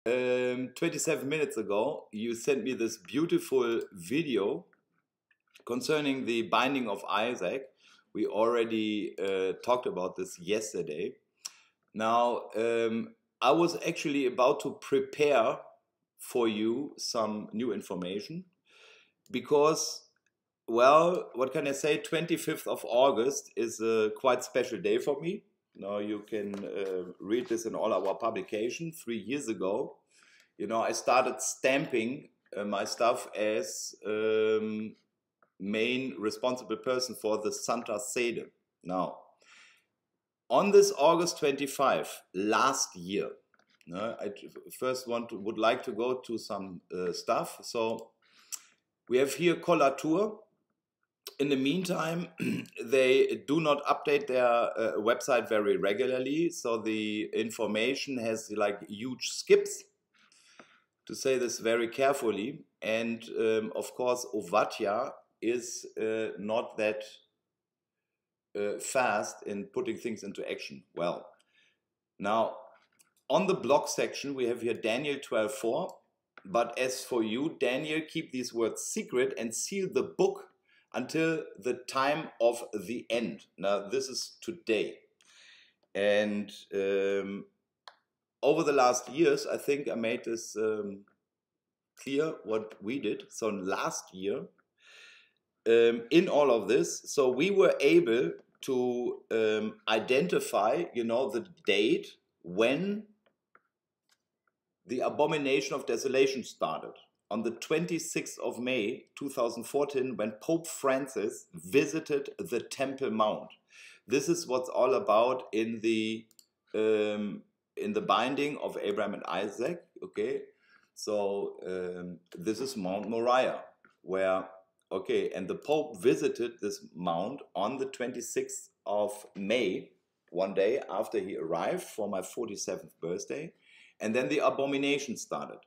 27 minutes ago, you sent me this beautiful video concerning the binding of Isaac. We already talked about this yesterday. Now, I was actually about to prepare for you some new information because, well, what can I say? 25th of August is a quite special day for me. Now you can read this in all our publications. 3 years ago, I started stamping my stuff as main responsible person for the Santa Sede. Now, on this August 25, last year, I first would like to go to some stuff. So we have here Collatur. In the meantime, they do not update their website very regularly, so the information has like huge skips, to say this very carefully. And of course, Ovadia is not that fast in putting things into action. Well, now on the blog section we have here Daniel 12:4, but as for you, Daniel, keep these words secret and seal the book until the time of the end. Now this is today, and over the last years I think I made this clear what we did. So last year, in all of this, so we were able to identify, the date when the abomination of desolation started. On the 26th of May 2014, when Pope Francis visited the Temple Mount. This is what's all about in the binding of Abraham and Isaac. Okay, so this is Mount Moriah, where and the Pope visited this mount on the 26th of May, one day after he arrived for my 47th birthday, and then the abomination started.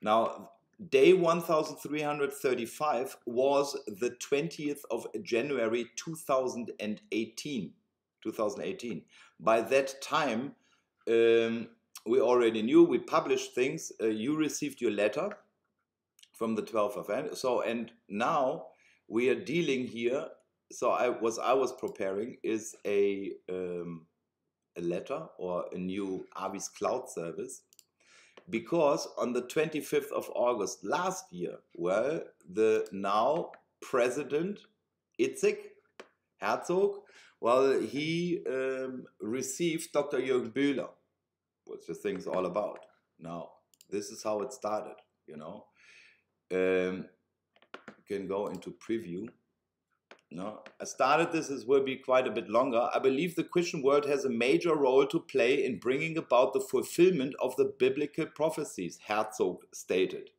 Now, day 1335 was the 20th of January 2018. By that time, we already knew, we published things. You received your letter from the 12th of January. So, and now we are dealing here. So I was preparing is a letter or a new Avis Cloud service, because on the 25th of August last year, well, the now President Itzhak Herzog, well, he received Dr. Jürgen Bühler, which the thing's all about. Now, this is how it started, can go into preview. I started this, will be quite a bit longer. I believe the Christian world has a major role to play in bringing about the fulfillment of the biblical prophecies, Herzog stated.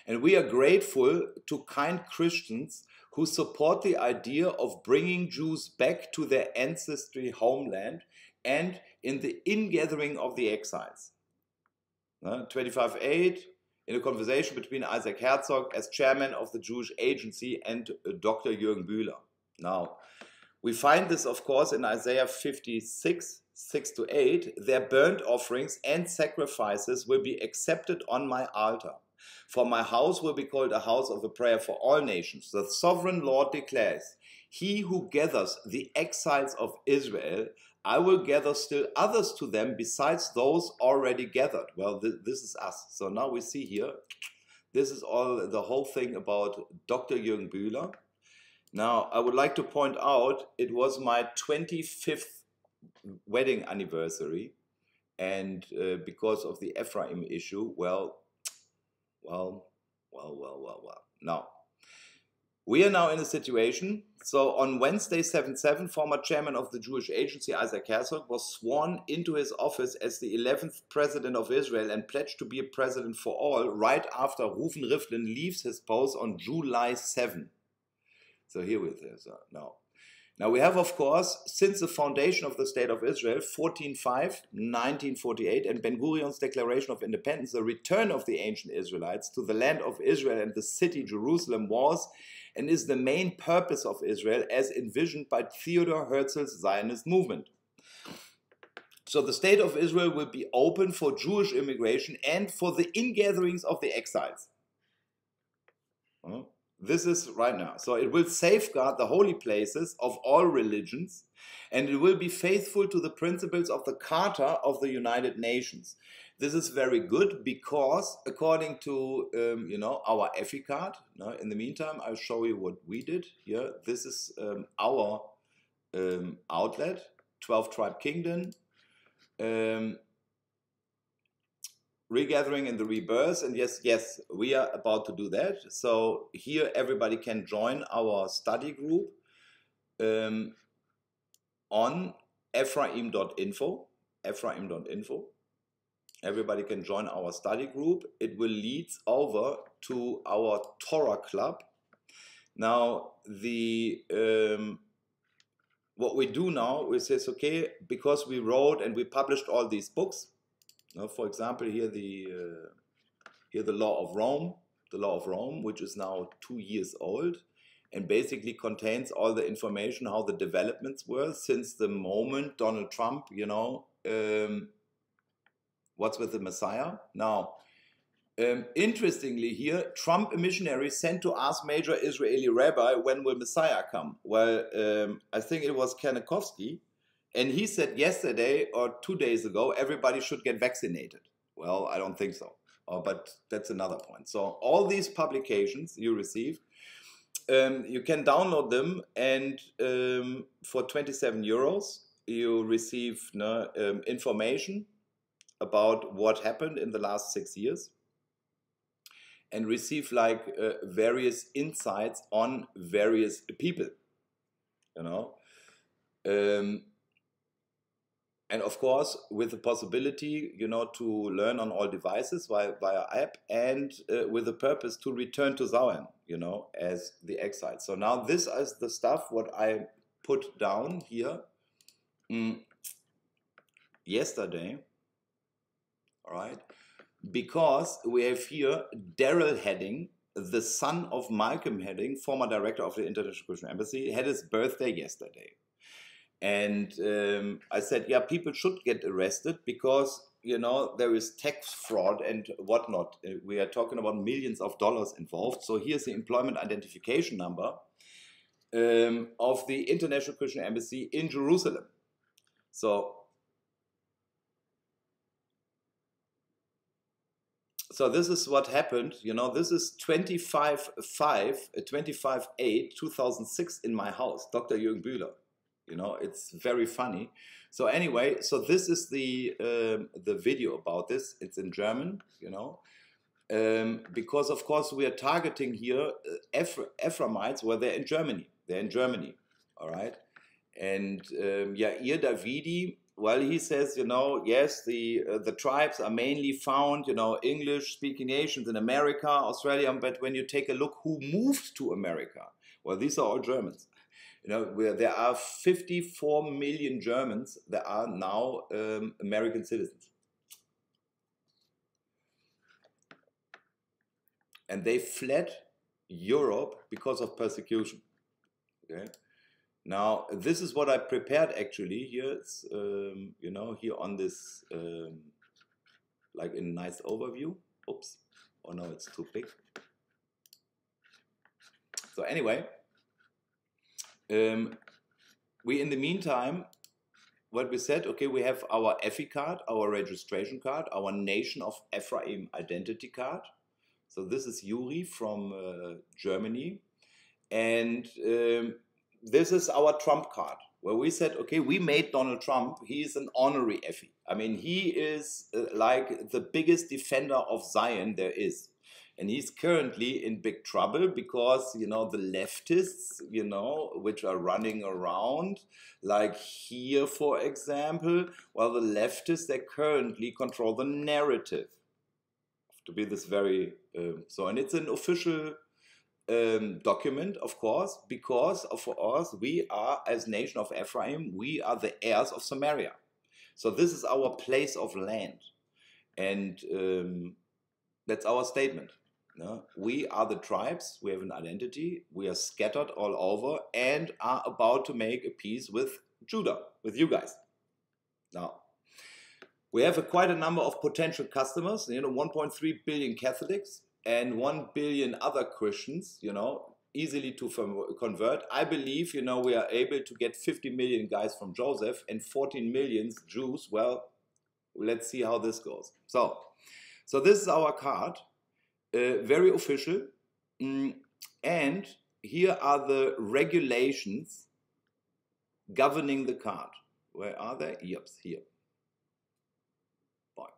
And we are grateful to kind Christians who support the idea of bringing Jews back to their ancestry homeland and in the ingathering of the exiles. 25:8, in a conversation between Isaac Herzog as chairman of the Jewish Agency and Dr. Jürgen Bühler. Now, we find this, of course, in Isaiah 56, 6-8. Their burnt offerings and sacrifices will be accepted on my altar. For my house will be called a house of a prayer for all nations. The sovereign Lord declares, he who gathers the exiles of Israel, I will gather still others to them besides those already gathered. Well, this is us. So now we see here, this is the whole thing about Dr. Jürgen Bühler. Now, I would like to point out, it was my 25th wedding anniversary. And because of the Ephraim issue, well. Now, we are now in a situation. So on Wednesday, 7/7, former chairman of the Jewish Agency, Isaac Herzog, was sworn into his office as the 11th president of Israel and pledged to be a president for all right after Reuven Rivlin leaves his post on July 7. So here we are now. Now we have, of course, since the foundation of the State of Israel, 14:5, 1948, and Ben-Gurion's Declaration of Independence, the return of the ancient Israelites to the land of Israel and the city Jerusalem was and is the main purpose of Israel as envisioned by Theodor Herzl's Zionist movement. So the state of Israel will be open for Jewish immigration and for the ingatherings of the exiles. This is right now. So it will safeguard the holy places of all religions, and it will be faithful to the principles of the Charter of the United Nations. This is very good because, according to our EFI card, in the meantime, I'll show you what we did here. This is our outlet, 12 Tribe Kingdom, regathering in the rebirth, and yes, we are about to do that. So here everybody can join our study group on Ephraim.info. Everybody can join our study group. It will lead over to our Torah club. Now what we do now, we say, okay, because we wrote and we published all these books. For example, here the Law of Rome, which is now 2 years old, and basically contains all the information how the developments were since the moment Donald Trump, what's with the Messiah. Now, interestingly here, Trump, a missionary, sent to ask major Israeli rabbi, when will Messiah come? Well, I think it was Kanikovsky, and he said yesterday or 2 days ago, everybody should get vaccinated. Well, I don't think so, but that's another point. So all these publications you receive, you can download them, and for 27 euros, you receive information about what happened in the last 6 years, and receive various insights on various people, and of course with the possibility, to learn on all devices via app, and with the purpose to return to Zion, as the exile. So now this is the stuff what I put down here yesterday. All right, because we have here Daryl Hedding, the son of Malcolm Hedding, former director of the International Christian Embassy, had his birthday yesterday. And I said, yeah, people should get arrested because, there is tax fraud and whatnot. We are talking about millions of dollars involved. So here's the employment identification number of the International Christian Embassy in Jerusalem. So this is what happened, this is 25/8/2006 in my house, Dr. Jürgen Bühler. It's very funny. So anyway, so this is the video about this. It's in German, because of course we are targeting here Ephraimites where they're in Germany. All right. And Yair Davidi, well, he says, yes, the tribes are mainly found, English-speaking nations in America, Australia, but when you take a look who moved to America, well, these are all Germans. Where there are 54 million Germans that are now American citizens. And they fled Europe because of persecution. Okay. Now, this is what I prepared actually here. It's, here on this, like in a nice overview. Oops. Oh no, it's too big. So anyway, we in the meantime, what we said, okay, we have our EFI card, our registration card, our Nation of Ephraim identity card. So this is Yuri from Germany. And this is our Trump card, where we said, okay, we made Donald Trump, he is an honorary EFI. I mean, he is like the biggest defender of Zion there is. And he's currently in big trouble because, the leftists, which are running around, like here, for example, well, the leftists, they currently control the narrative. To be this very, and it's an official document, of course, because for us, we are, as Nation of Ephraim, we are the heirs of Samaria. So this is our place of land. And that's our statement. We are the tribes, we have an identity, we are scattered all over and are about to make a peace with Judah, with you guys. Now, We have quite a number of potential customers, 1.3 billion Catholics and 1 billion other Christians, easily to convert. I believe, we are able to get 50 million guys from Joseph and 14 million Jews. Well, let's see how this goes. So this is our card, very official. And here are the regulations governing the card. Where are they? Yep, here. Fine.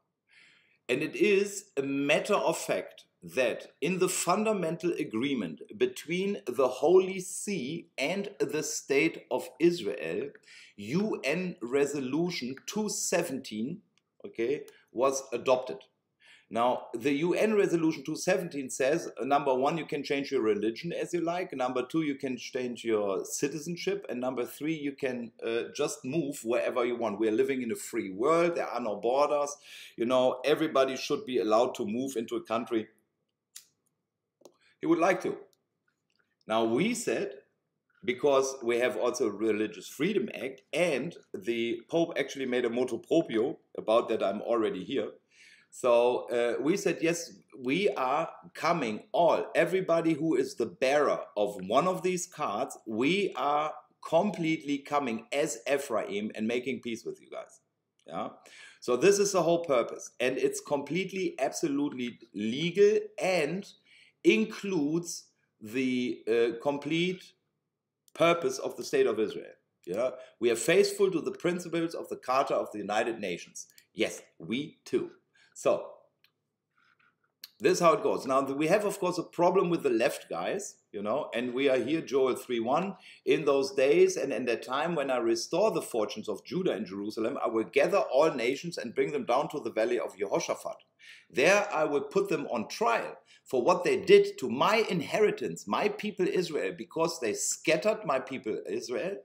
And it is a matter of fact that in the fundamental agreement between the Holy See and the State of Israel, UN Resolution 217, was adopted. Now, the UN Resolution 217 says, number one, you can change your religion as you like. Number two, you can change your citizenship. And number three, you can just move wherever you want. We are living in a free world. There are no borders. Everybody should be allowed to move into a country he would like to. Now, we said, because we have also a Religious Freedom Act, and the Pope actually made a motu proprio about that. I'm already here. So we said, yes, we are coming everybody who is the bearer of one of these cards, we are completely coming as Ephraim and making peace with you guys. Yeah. So this is the whole purpose. And it's completely, absolutely legal and includes the complete purpose of the State of Israel. Yeah. We are faithful to the principles of the Charter of the United Nations. Yes, we too. So, this is how it goes. Now, we have, of course, a problem with the left guys, and we are here, Joel 3:1. In those days and in that time when I restore the fortunes of Judah and Jerusalem, I will gather all nations and bring them down to the valley of Jehoshaphat. There I will put them on trial for what they did to my inheritance, my people Israel, because they scattered my people Israel,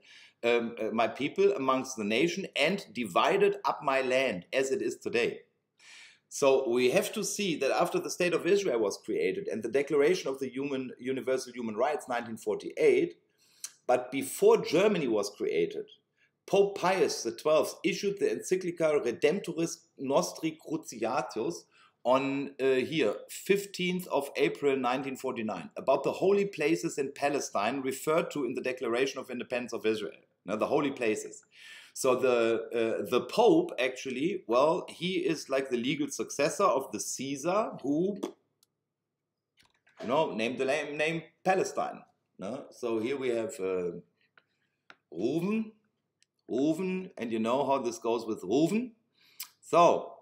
my people amongst the nation, and divided up my land as it is today. So we have to see that after the State of Israel was created and the Declaration of the Universal Human Rights, 1948, but before Germany was created, Pope Pius XII issued the encyclical Redemptoris Nostri Cruciatus on 15th of April 1949, about the holy places in Palestine referred to in the Declaration of Independence of Israel. Now, the holy places. So the Pope actually, well, he is like the legal successor of the Caesar who, named the name Palestine. No? So here we have Reuven, and you know how this goes with Reuven. So,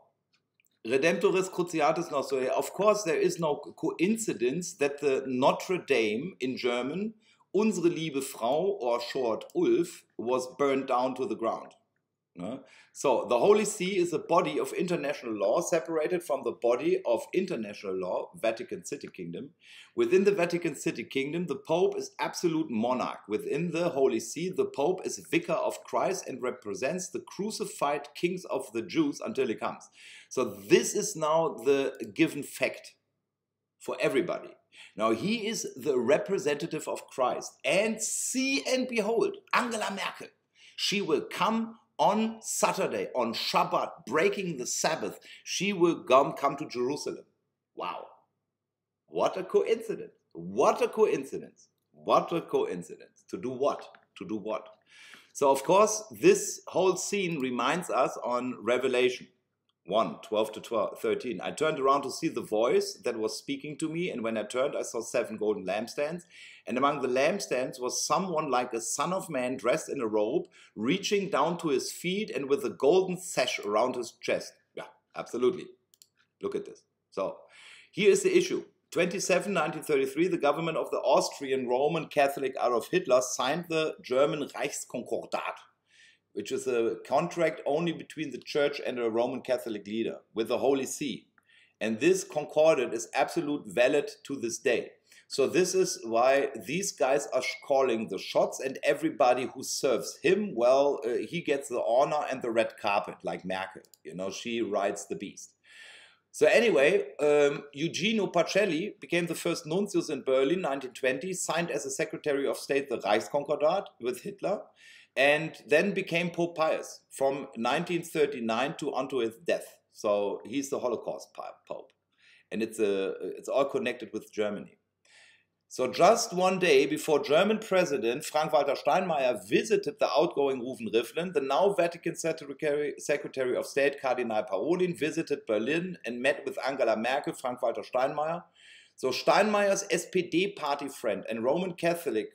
Redemptoris Cruciatus Nostri. Of course, there is no coincidence that the Notre Dame in German, Unsere liebe Frau, or short Ulf, was burned down to the ground. So the Holy See is a body of international law separated from the body of international law, Vatican City Kingdom. Within the Vatican City Kingdom, the Pope is absolute monarch. Within the Holy See, the Pope is vicar of Christ and represents the crucified kings of the Jews until he comes. So this is now the given fact for everybody. Now, he is the representative of Christ. And see and behold, Angela Merkel, she will come on Saturday, on Shabbat, breaking the Sabbath. She will come to Jerusalem. Wow. What a coincidence. What a coincidence. What a coincidence. To do what? To do what? So, of course, this whole scene reminds us on Revelation 1:12 to 13. I turned around to see the voice that was speaking to me, and when I turned, I saw 7 golden lampstands. And among the lampstands was someone like a son of man dressed in a robe, reaching down to his feet and with a golden sash around his chest. Yeah, absolutely. Look at this. So, here is the issue. 1933, the government of the Austrian Roman Catholic Adolf Hitler signed the German Reichskonkordat, which is a contract only between the church and a Roman Catholic leader with the Holy See. And this concordat is absolute valid to this day. So this is why these guys are calling the shots, and everybody who serves him, well, he gets the honor and the red carpet, like Merkel. She rides the beast. So anyway, Eugenio Pacelli became the first nuntius in Berlin, 1920, signed as a Secretary of State the Reichskonkordat with Hitler. and then became Pope Pius from 1939 to unto his death. So he's the Holocaust Pope, and it's all connected with Germany. So just one day before German President Frank-Walter Steinmeier visited the outgoing Ruven Rivlin, the now Vatican Secretary of State Cardinal Parolin visited Berlin and met with Angela Merkel, Frank-Walter Steinmeier. So Steinmeier's SPD party friend and Roman Catholic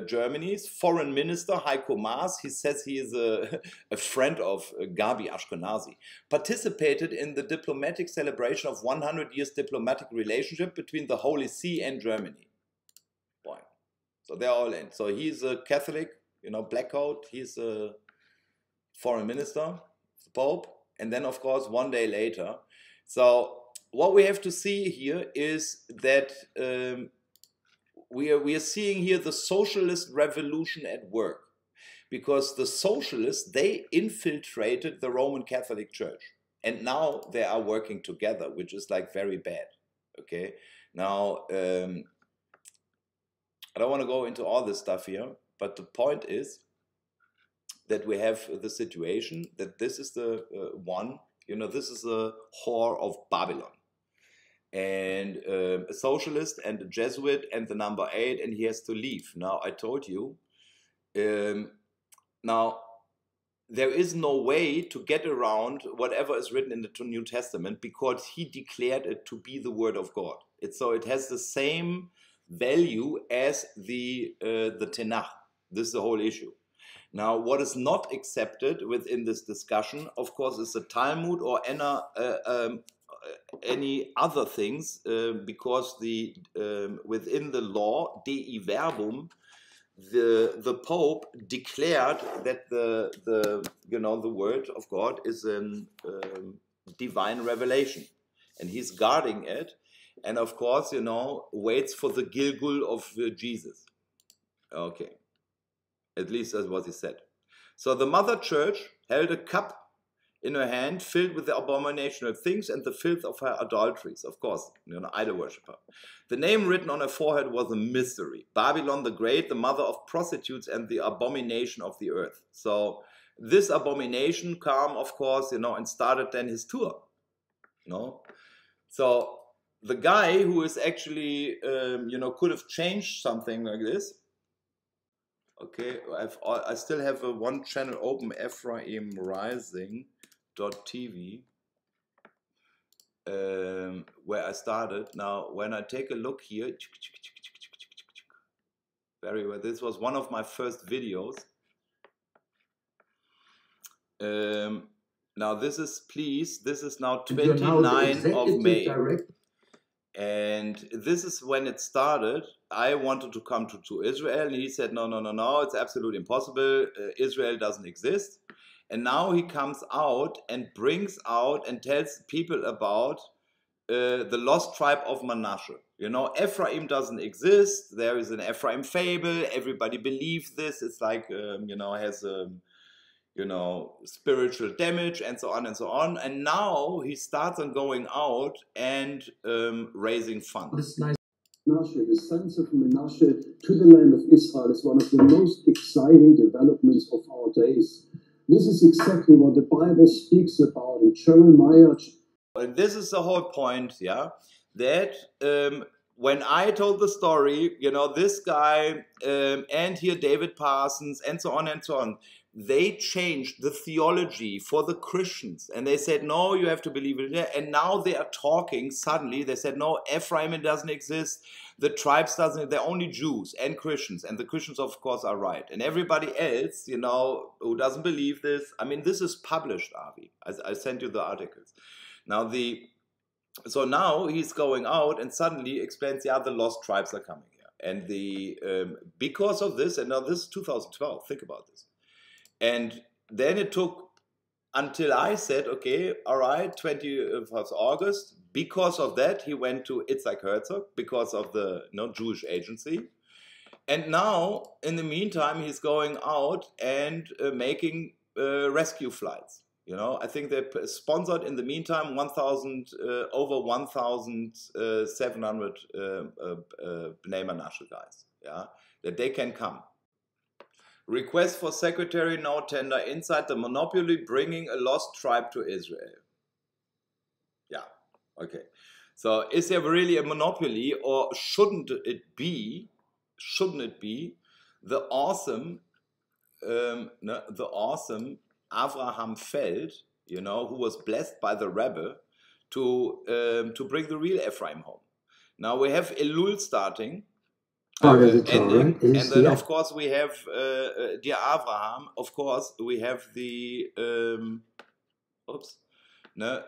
Germany's foreign minister Heiko Maas, he says he is a friend of Gabi Ashkenazi, participated in the diplomatic celebration of 100 years diplomatic relationship between the Holy See and Germany. So they're all in. So he's a Catholic, black coat. He's a foreign minister, the Pope. And then, of course, one day later. So what we have to see here is that we are seeing here the socialist revolution at work. Because the socialists, they infiltrated the Roman Catholic Church. And now they are working together, which is like very bad. Okay. Now, I don't want to go into all this stuff here, but the point is that we have the situation that this is the this is the whore of Babylon. And a socialist and a Jesuit and the number 8, and he has to leave. Now, I told you, now, there is no way to get around whatever is written in the New Testament because he declared it to be the Word of God. So it has the same value as the Tanakh. This is the whole issue. Now, what is not accepted within this discussion, of course, is the Talmud or any other things, because within the law, Dei Verbum, the Pope declared that the Word of God is a divine revelation, and he's guarding it. And of course, waits for the Gilgul of Jesus. Okay. At least that's what he said. So the Mother Church held a cup in her hand filled with the abominational things and the filth of her adulteries. Of course, idol worshiper. The name written on her forehead was a mystery. Babylon the Great, the mother of prostitutes and the abomination of the earth. So this abomination came, of course, and started then his tour. So the guy who is actually, could have changed something like this. Okay, I still have one channel open, EphraimRising.tv, where I started. Now, when I take a look here, very well, this was one of my first videos. Now, this is now 29 of May. And this is when it started. I wanted to come to Israel, and he said, no, it's absolutely impossible. Israel doesn't exist. And now he comes out and brings out and tells people about the lost tribe of Manasseh. Ephraim doesn't exist. There is an Ephraim fable. Everybody believes this. It's like, has spiritual damage and so on and so on. And now he starts on going out and raising funds. Manasseh, the sons of Manasseh to the land of Israel is one of the most exciting developments of our days. This is exactly what the Bible speaks about in Jeremiah. And this is the whole point, that when I told the story, this guy and here David Parsons and so on, they changed the theology for the Christians. And they said, no, you have to believe it. And now they are talking, suddenly, they said, no, Ephraim doesn't exist. The tribes doesn't, they're only Jews and Christians. And the Christians, of course, are right. And everybody else, who doesn't believe this, I mean, this is published, Avi. I sent you the articles. Now, so now he's going out and suddenly explains, the lost tribes are coming here. And because of this, and now this is 2012, think about this. And then it took until I said, okay, all right, 21st August. Because of that, he went to Itzhak Herzog because of the Jewish agency. And now, in the meantime, he's going out and making rescue flights. I think they sponsored in the meantime over 1,700 Bnei Manasseh guys, that they can come. Request for secretary, no tender. Inside the monopoly, bringing a lost tribe to Israel. Yeah, okay. So is there really a monopoly, or shouldn't it be the awesome the awesome Avraham Feld, you know, who was blessed by the Rebbe to bring the real Ephraim home. Now we have Elul starting, ending, and then of course we have dear Avraham. Of course we have the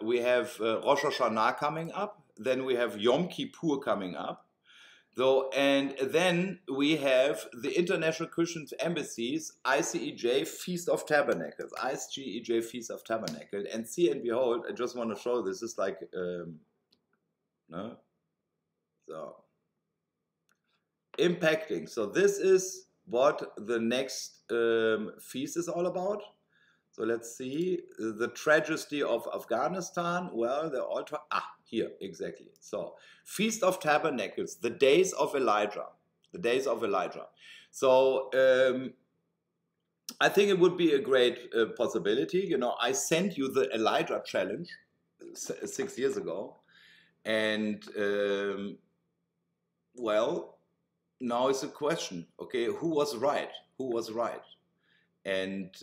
we have Rosh Hashanah coming up. Then we have Yom Kippur coming up. So, and then we have the International Christian Embassies, ICEJ Feast of Tabernacles, ICEJ Feast of Tabernacles, and see and behold, I just want to show this is like, no, so impacting. So this is what the next feast is all about. So let's see, the tragedy of Afghanistan. Well, they're all here, exactly. So, Feast of Tabernacles, the days of Elijah. The days of Elijah. So, I think it would be a great possibility. You know, I sent you the Elijah challenge 6 years ago. And, well, now it's a question. Okay, who was right? Who was right? And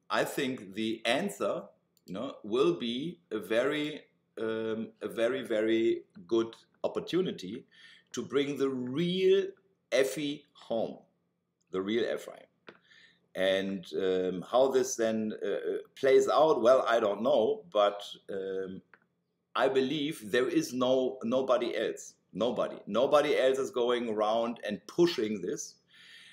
I think the answer, you know, will be a very, very good opportunity to bring the real Effie home, the real Ephraim. And how this then plays out, well, I don't know, but I believe there is nobody else. Nobody else is going around and pushing this.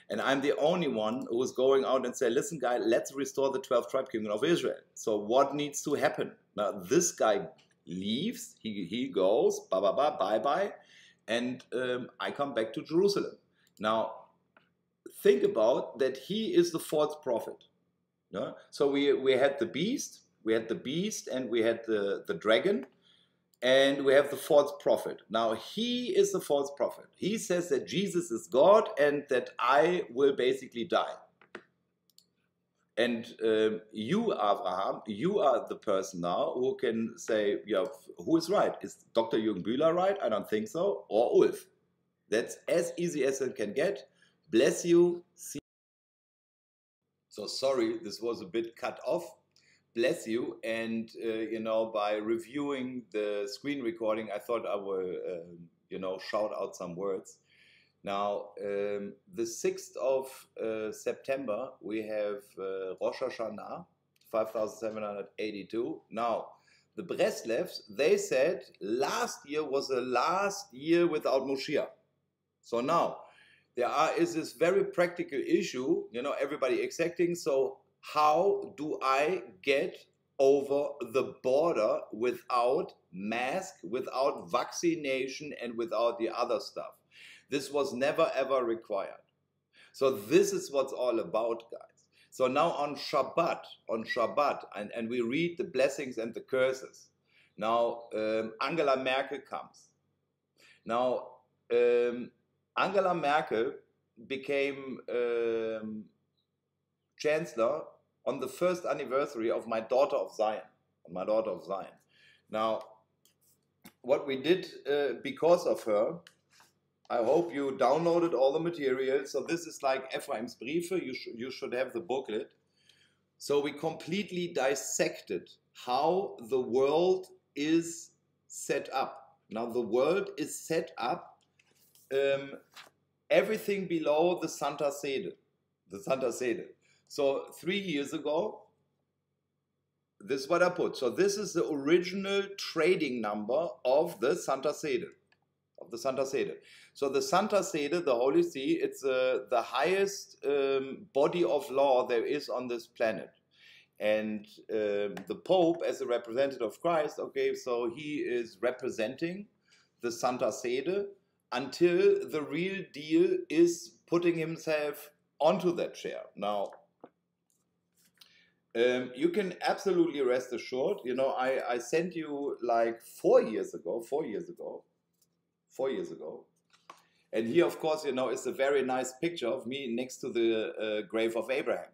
And I'm the only one who's going out and say, listen, guy, let's restore the 12th tribe kingdom of Israel. So what needs to happen? Now, this guy leaves, he goes, bye-bye, and I come back to Jerusalem. Now, think about that he is the false prophet. Yeah? So we had the beast, and we had the dragon, and we have the false prophet. Now, he is the false prophet. He says that Jesus is God and that I will basically die. And you, Abraham, you are the person now who can say, yeah, who is right? Is Dr. Jürgen Bühler right? I don't think so. Or Ulf. That's as easy as it can get. Bless you. See. So sorry, this was a bit cut off. Bless you. And, you know, by reviewing the screen recording, I thought I will, you know, shout out some words. Now, the 6th of September, we have Rosh Hashanah, 5782. Now, the Breslevs, they said last year was the last year without Moshiach. So now, there is this very practical issue, you know, everybody exacting. So how do I get over the border without mask, without vaccination, and without the other stuff? This was never ever required. So this is what's all about, guys. So now on Shabbat, and we read the blessings and the curses. Now Angela Merkel comes. Now Angela Merkel became chancellor on the first anniversary of my daughter of Zion. Now, what we did because of her, I hope you downloaded all the material. So this is like Ephraim's Briefe. You should have the booklet. So we completely dissected how the world is set up. Now the world is set up everything below the Santa Sede. So 3 years ago, this is what I put. So this is the original trading number of the Santa Sede. So the Santa Sede, the Holy See, it's the highest body of law there is on this planet. And the Pope, as a representative of Christ, okay, so he is representing the Santa Sede until the real deal is putting himself onto that chair. Now, you can absolutely rest assured, you know, I sent you like 4 years ago, And here, of course, is a very nice picture of me next to the grave of Abraham.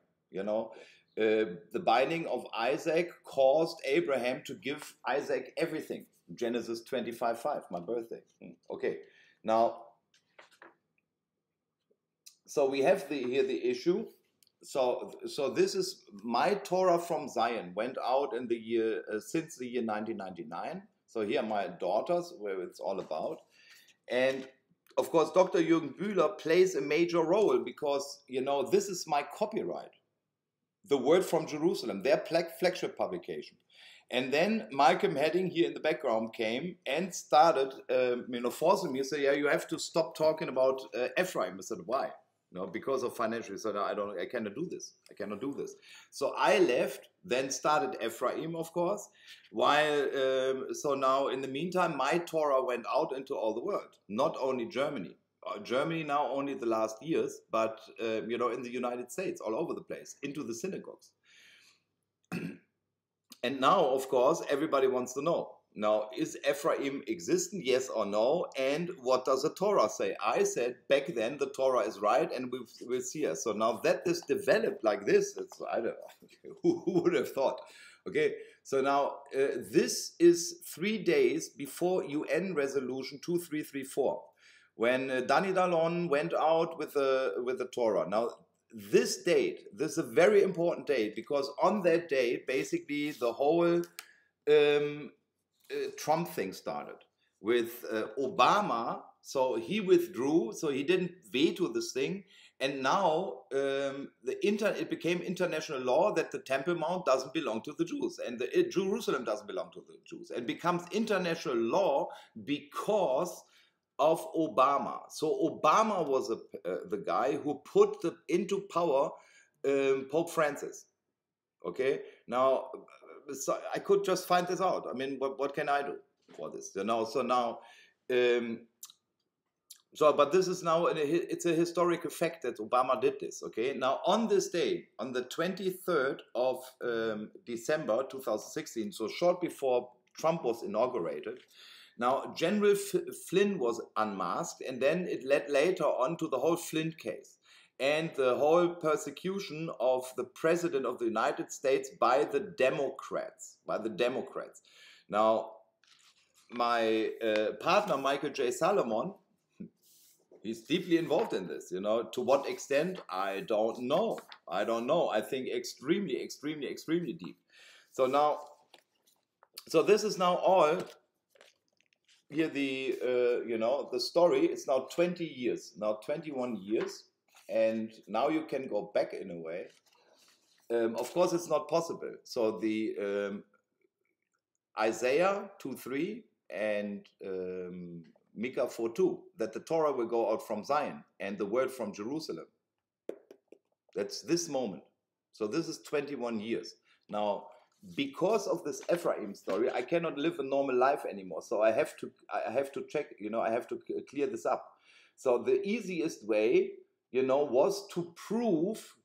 The binding of Isaac caused Abraham to give Isaac everything. Genesis 25:5, my birthday. Okay, now, so we have here the issue. So this is my Torah from Zion, went out in the year since the year 1999. So here are my daughters, where it's all about. And of course, Dr. Jürgen Bühler plays a major role because, this is my copyright. The Word from Jerusalem, their flagship publication. And then Malcolm Hedding here in the background came and started, forcing me to say, yeah, you have to stop talking about Ephraim. I said, why? Because of financial. So no, I cannot do this. I cannot do this. So I left, then started Ephraim, of course. So now in the meantime, my Torah went out into all the world, not only Germany. Germany now only the last years, but in the United States, all over the place, into the synagogues. And now, of course, everybody wants to know. Now, is Ephraim existent, yes or no? And what does the Torah say? I said back then the Torah is right, and we'll see us. So now that this developed like this, I don't know, who would have thought? Okay, so now this is 3 days before UN Resolution 2334, when Dani Dalon went out with the Torah. Now, this is a very important date, because on that day, basically the whole Trump thing started with Obama. So he withdrew, so he didn't veto this thing, and now it became international law that the Temple Mount doesn't belong to the Jews, and Jerusalem doesn't belong to the Jews. It becomes international law because of Obama. So Obama was the guy who put into power Pope Francis. Okay, now, so I could just find this out. I mean, what can I do for this? But this is now, it's a historical fact that Obama did this, okay? Now, on this day, on the 23rd of December 2016, so short before Trump was inaugurated, now, General Flynn was unmasked, and then it led later on to the whole Flynn case and the whole persecution of the President of the United States by the Democrats. Now, my partner, Michael J. Salomon, he's deeply involved in this. To what extent, I don't know. I think extremely, extremely, extremely deep. So now, this is now all. Here the story is now 20 years, now 21 years, and now you can go back in a way. Of course, it's not possible. So the Isaiah 2:3 and Micah 4:2, that the Torah will go out from Zion and the word from Jerusalem. That's this moment. So this is 21 years. Now, because of this Ephraim story, I cannot live a normal life anymore. So I have to check, I have to clear this up. So the easiest way, was to prove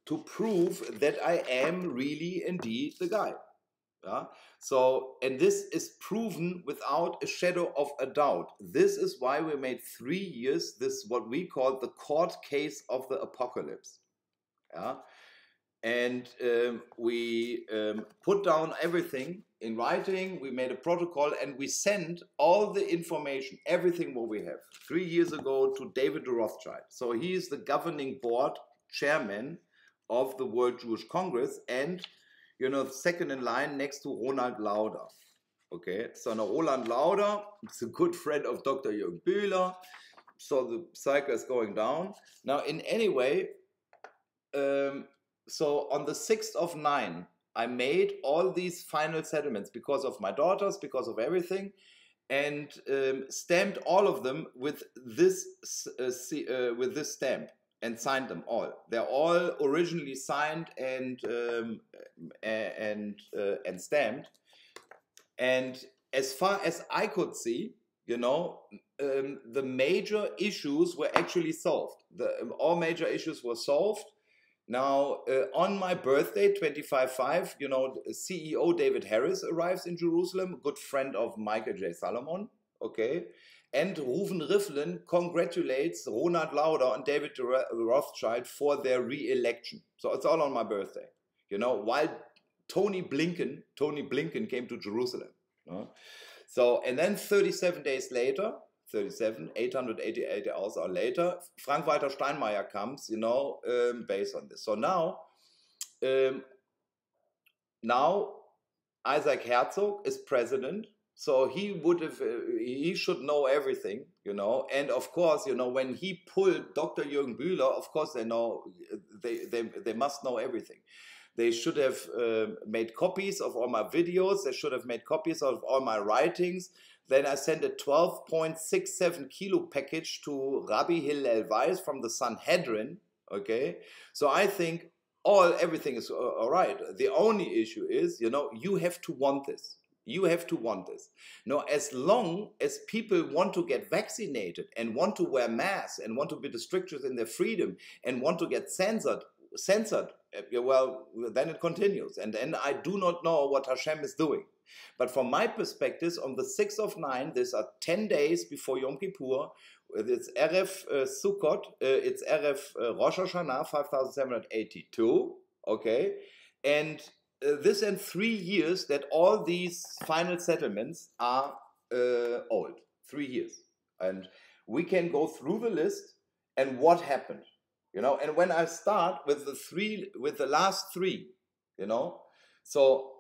that I am really indeed the guy. Yeah? So, and this is proven without a shadow of a doubt. This is why we made 3 years, this what we call the court case of the apocalypse. Yeah? And we put down everything in writing, we made a protocol, and we sent all the information, everything what we have, 3 years ago to David de Rothschild. So he is the governing board chairman of the World Jewish Congress, and, second in line next to Ronald Lauder. Okay, so now Roland Lauder is a good friend of Dr. Jürgen Bühler, so the cycle is going down. Now, in any way, so on the 6th of 9, I made all these final settlements because of my daughters, because of everything, and stamped all of them with this stamp and signed them all. They're all originally signed and stamped. And as far as I could see, the major issues were actually solved. All major issues were solved. Now, on my birthday, 25/5, CEO David Harris arrives in Jerusalem, a good friend of Michael J. Salomon. okay? And Reuven Rivlin congratulates Ronald Lauder and David Rothschild for their re-election. So it's all on my birthday, you know, while Tony Blinken came to Jerusalem. So, and then 37 days later, 888 hours later, Frank-Walter Steinmeier comes, you know, based on this. So now Isaac Herzog is president, so he should know everything, you know. And of course, you know, when he pulled Dr. Jürgen Bühler, of course they must know everything. They should have made copies of all my videos. They should have made copies of all my writings. Then I sent a 12.67 kilo package to Rabbi Hillel Weiss from the Sanhedrin. Okay, so I think everything is all right. The only issue is, you know, you have to want this. You have to want this. Now, as long as people want to get vaccinated and want to wear masks and want to be restricted in their freedom and want to get censored, well, then it continues. And then I do not know what Hashem is doing. But from my perspective, on the 6th of 9, these are 10 days before Yom Kippur. It's Erev Sukkot, it's Erev Rosh Hashanah, 5782, okay? And this in 3 years that all these final settlements are old, 3 years. And we can go through the list and what happened, you know? And when I start with the last three, you know, so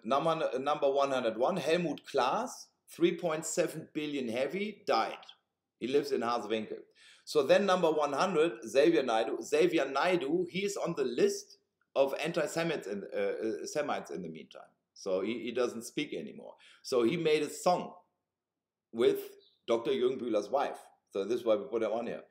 number 101, Helmut Klaas, 3.7 billion heavy, died. He lives in Harzwinkel. So then number 100, Xavier Naidu, he is on the list of anti-Semites in the meantime. So he doesn't speak anymore. So he made a song with Dr. Jürgen Bühler's wife. So this is why we put him on here.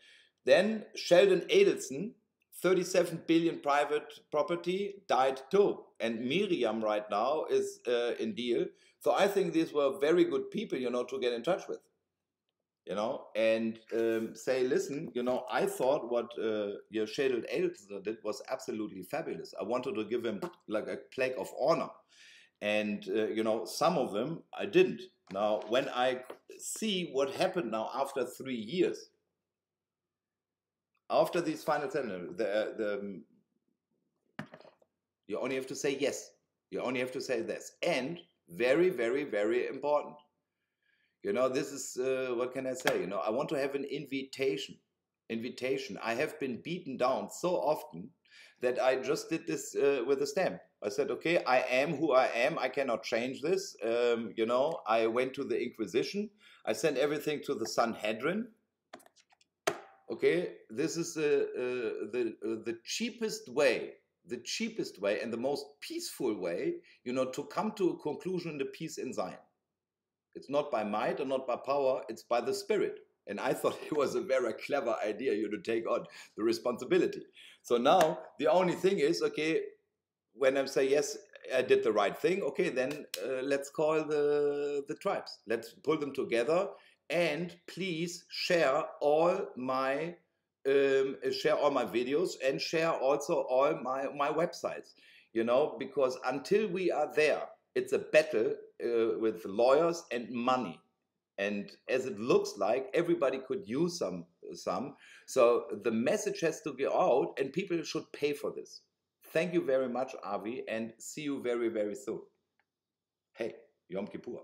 Then Sheldon Adelson, 37 billion private property, died too. And Miriam right now is in deal. So I think these were very good people, you know, to get in touch with. You know, and say, listen, you know, I thought what Sheldon Adelson did was absolutely fabulous. I wanted to give him like a plaque of honor. And, you know, some of them I didn't. Now, when I see what happened now after 3 years, after these final settlements, you only have to say yes. You only have to say this. And very, very, very important. You know, this is, what can I say? You know, I want to have an invitation. I have been beaten down so often that I just did this with a stamp. I said, okay, I am who I am. I cannot change this. You know, I went to the Inquisition. I sent everything to the Sanhedrin. Okay, this is the cheapest way and the most peaceful way, you know, to come to a conclusion in the peace in Zion. It's not by might or not by power, it's by the Spirit. And I thought it was a very clever idea, you to take on the responsibility. So now the only thing is, okay, when I say, yes, I did the right thing, okay, then let's call the tribes. Let's pull them together and please share all my videos and share also all my websites, you know, because until we are there, it's a battle with lawyers and money. And as it looks like, everybody could use some. So the message has to get out and people should pay for this. Thank you very much, Avi, and see you very, very soon. Hey, Yom Kippur.